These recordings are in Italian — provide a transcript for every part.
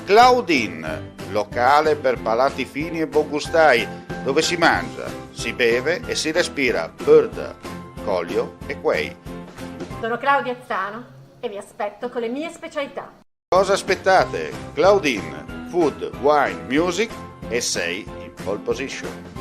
Claudine, locale per palati fini e buongustai, dove si mangia, si beve e si respira bird, Collio e Quay. Sono Claudia Azzano e vi aspetto con le mie specialità. Cosa aspettate? Claudine, food, wine, music e sei in pole position.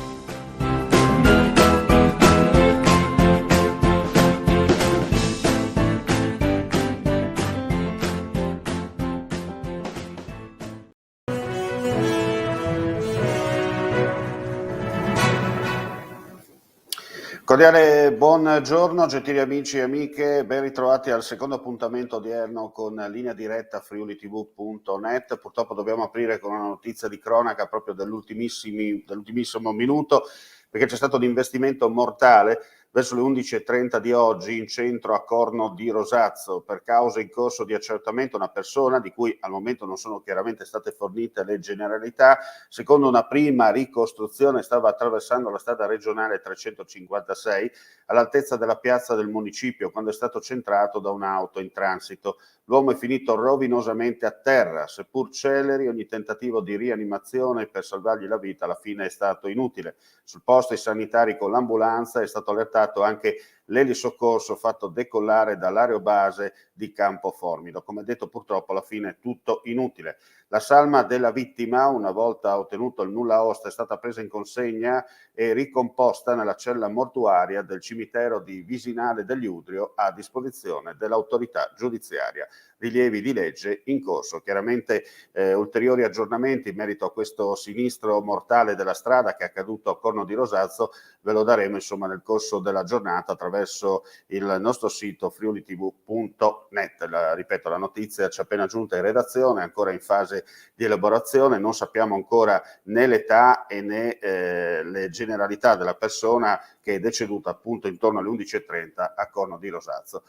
Cordiale buongiorno gentili amici e amiche, ben ritrovati al secondo appuntamento odierno con Linea Diretta friulitv.net. Purtroppo dobbiamo aprire con una notizia di cronaca proprio dell'ultimissimo minuto, perché c'è stato un investimento mortale verso le 11:30 di oggi in centro a Corno di Rosazzo. Per causa in corso di accertamento una persona, di cui al momento non sono chiaramente state fornite le generalità, secondo una prima ricostruzione stava attraversando la strada regionale 356 all'altezza della piazza del municipio quando è stato centrato da un'auto in transito. L'uomo è finito rovinosamente a terra, seppur celeri ogni tentativo di rianimazione per salvargli la vita alla fine è stato inutile. Sul posto i sanitari con l'ambulanza, è stato allertato anche l'elisoccorso fatto decollare dall'aerobase di Campo Formido. Come detto, purtroppo alla fine è tutto inutile. La salma della vittima, una volta ottenuto il nulla osta, è stata presa in consegna e ricomposta nella cella mortuaria del cimitero di Visinale degli Udrio a disposizione dell'autorità giudiziaria. Rilievi di legge in corso. Chiaramente ulteriori aggiornamenti in merito a questo sinistro mortale della strada che è accaduto a Corno di Rosazzo ve lo daremo insomma nel corso della giornata attraverso il nostro sito friulitv.net. Ripeto, la notizia ci è appena giunta in redazione, è ancora in fase di elaborazione, non sappiamo ancora né l'età e né le generalità della persona che è deceduta appunto intorno alle 11:30 a Corno di Rosazzo.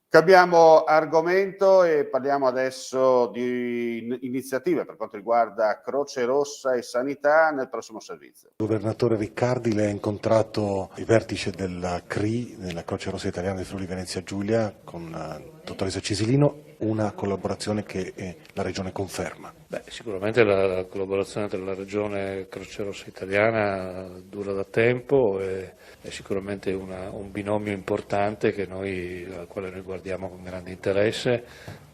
Cambiamo argomento e parliamo adesso di iniziative per quanto riguarda Croce Rossa e sanità nel prossimo servizio. Il governatore Riccardi, lei ha incontrato il vertice della CRI, della Croce Rossa Italiana di Friuli Venezia Giulia, con la dottoressa Cisilino, una collaborazione che la Regione conferma. Sicuramente la collaborazione tra la Regione Croce Rossa Italiana dura da tempo, è sicuramente un binomio importante al quale noi guardiamo con grande interesse.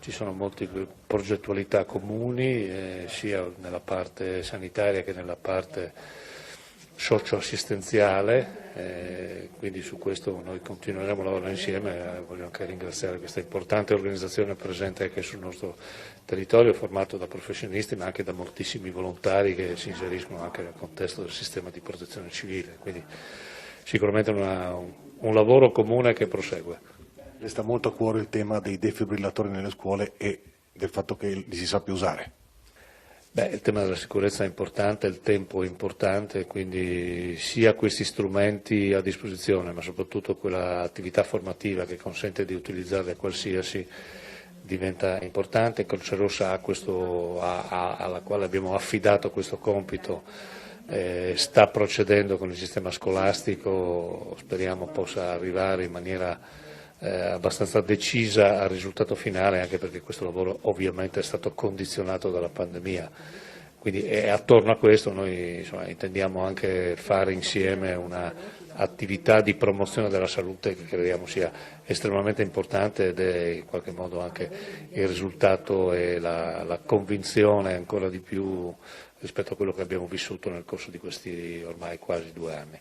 Ci sono molte progettualità comuni, sia nella parte sanitaria che nella parte socio-assistenziale, quindi su questo noi continueremo a lavorare insieme. Voglio anche ringraziare questa importante organizzazione presente anche sul nostro territorio, formato da professionisti ma anche da moltissimi volontari che si inseriscono anche nel contesto del sistema di protezione civile, quindi sicuramente un lavoro comune che prosegue. Le sta molto a cuore il tema dei defibrillatori nelle scuole e del fatto che li si sappia usare. Il tema della sicurezza è importante, il tempo è importante, quindi sia questi strumenti a disposizione, ma soprattutto quella attività formativa che consente di utilizzarli a qualsiasi diventa importante. Croce Rossa alla quale abbiamo affidato questo compito sta procedendo con il sistema scolastico, speriamo possa arrivare in maniera abbastanza decisa al risultato finale, anche perché questo lavoro ovviamente è stato condizionato dalla pandemia. Quindi attorno a questo noi intendiamo anche fare insieme un'attività di promozione della salute che crediamo sia estremamente importante ed è in qualche modo anche il risultato e la convinzione ancora di più rispetto a quello che abbiamo vissuto nel corso di questi ormai quasi 2 anni.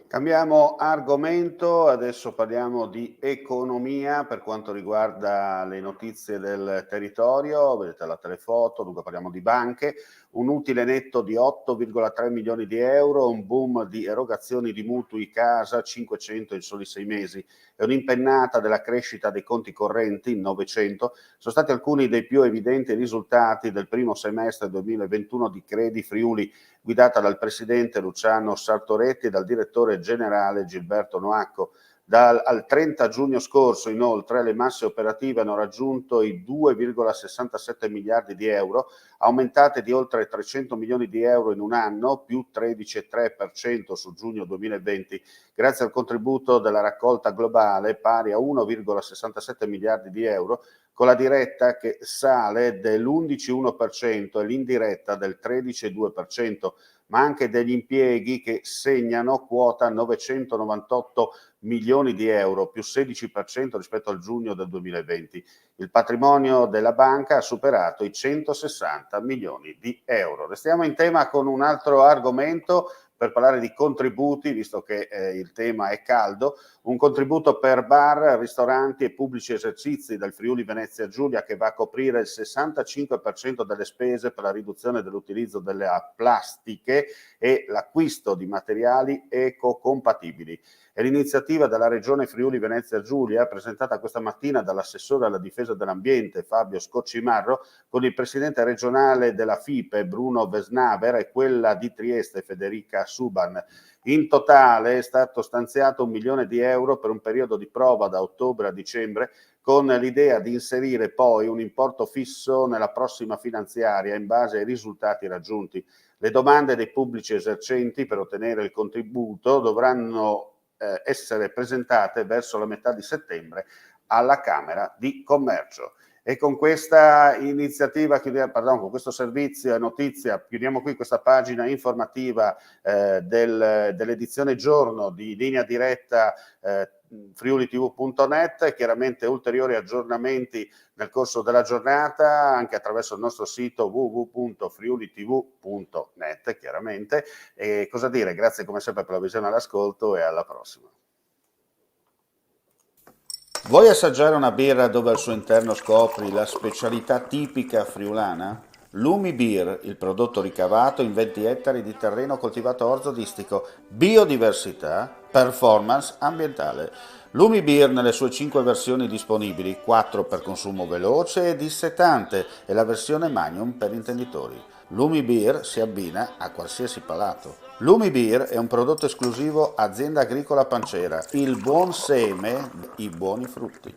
Cambiamo argomento, adesso parliamo di economia per quanto riguarda le notizie del territorio, vedete la telefoto, dunque parliamo di banche, un utile netto di 8,3 milioni di euro, un boom di erogazioni di mutui casa, 500 in soli 6 mesi e un'impennata della crescita dei conti correnti, 900, sono stati alcuni dei più evidenti risultati del primo semestre 2021 di Credi Friuli, guidata dal presidente Luciano Sartoretti e dal direttore generale Gilberto Noacco. Al 30 giugno scorso, inoltre, le masse operative hanno raggiunto i 2,67 miliardi di euro, aumentate di oltre 300 milioni di euro in un anno, più 13,3% su giugno 2020, grazie al contributo della raccolta globale pari a 1,67 miliardi di euro, con la diretta che sale dell'11,1% e l'indiretta del 13,2%, ma anche degli impieghi che segnano quota 998 milioni di euro, più 16% rispetto al giugno del 2020. Il patrimonio della banca ha superato i 160 milioni di euro. Restiamo in tema con un altro argomento per parlare di contributi, visto che il tema è caldo. Un contributo per bar, ristoranti e pubblici esercizi del Friuli Venezia Giulia che va a coprire il 65% delle spese per la riduzione dell'utilizzo delle plastiche e l'acquisto di materiali ecocompatibili. È l'iniziativa della Regione Friuli Venezia Giulia, presentata questa mattina dall'assessore alla difesa dell'ambiente Fabio Scoccimarro, con il presidente regionale della FIPE Bruno Vesnaber e quella di Trieste Federica Suban. In totale è stato stanziato 1 milione di euro per un periodo di prova da ottobre a dicembre, con l'idea di inserire poi un importo fisso nella prossima finanziaria in base ai risultati raggiunti. Le domande dei pubblici esercenti per ottenere il contributo dovranno essere presentate verso la metà di settembre alla Camera di Commercio. E con questa iniziativa, con questo servizio e notizia, chiudiamo qui questa pagina informativa dell'edizione giorno di Linea Diretta friulitv.net. Chiaramente ulteriori aggiornamenti nel corso della giornata anche attraverso il nostro sito www.friulitv.net, chiaramente. E cosa dire? Grazie come sempre per la visione e l'ascolto e alla prossima. Vuoi assaggiare una birra dove al suo interno scopri la specialità tipica friulana? Lumi Beer, il prodotto ricavato in 20 ettari di terreno coltivato orzodistico, biodiversità, performance ambientale. Lumi Beer nelle sue 5 versioni disponibili, 4 per consumo veloce e dissetante e la versione Magnum per intenditori. Lumi Beer si abbina a qualsiasi palato. Lumi Beer è un prodotto esclusivo Azienda Agricola Pancera, il buon seme, i buoni frutti.